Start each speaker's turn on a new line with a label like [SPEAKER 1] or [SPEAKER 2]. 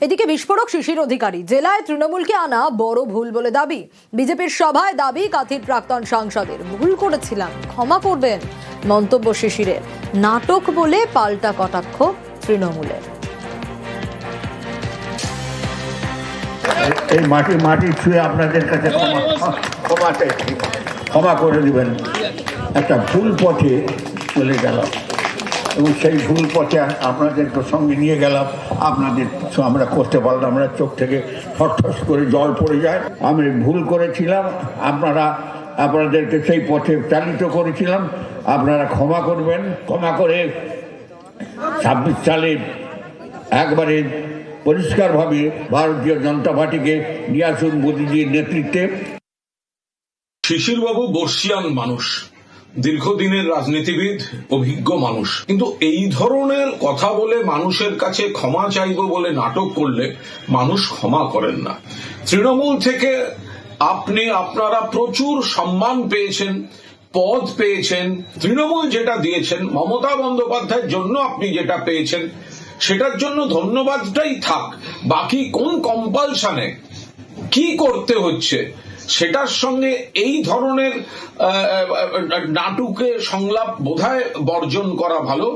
[SPEAKER 1] এদিকে বিস্ফোরক শিশির অধিকারী, জেলায় তৃণমূলকে আনা বড় ভুল বলে দাবি। বিজেপির সভায় দাবি কাথির প্রাক্তন সাংসদের, ভুল করেছিলাম, ক্ষমা করবেন। মন্তব্য শিশিরের, নাটক বলে পাল্টা কটাক্ষ তৃণমূলের।
[SPEAKER 2] এই মাটি ছুঁয়ে আপনাদের কাছে ক্ষমা করে দিবেন। একটা ভুল পথে চলে গেলাম এবং সেই ভুল পথে আপনাদের সঙ্গে নিয়ে গেলাম, আপনাদের আমরা করতে পারলাম, আমরা চোখ থেকে ঠস করে জল পড়ে যায়। আমি ভুল করেছিলাম, আপনাদেরকে সেই পথে চালিত করেছিলাম, আপনারা ক্ষমা করবেন। ক্ষমা করে 26 সালে একবারে পরিষ্কারভাবে ভারতীয় জনতা পার্টিকে নিয়ে আসুন মোদীজির নেতৃত্বে।
[SPEAKER 3] শিশিরবাবু বর্ষিয়ান মানুষ, দীর্ঘদিনের রাজনীতিবিদ, অভিজ্ঞ মানুষ, কিন্তু এই ধরনের কথা বলে মানুষের কাছে ক্ষমা চাইব বলে নাটক করলে মানুষ ক্ষমা করেন না। তৃণমূল থেকে আপনারা প্রচুর সম্মান পেয়েছেন, পদ পেয়েছেন। তৃণমূল যেটা দিয়েছেন, মমতা বন্দ্যোপাধ্যায়ের জন্য আপনি যেটা পেয়েছেন, সেটার জন্য ধন্যবাদটাই থাক। বাকি কোন কম্পালশনে কি করতে হচ্ছে সেটার সঙ্গে এই ধরনের নাটুকে সংলাপ বোধহয় বর্জন করা ভালো।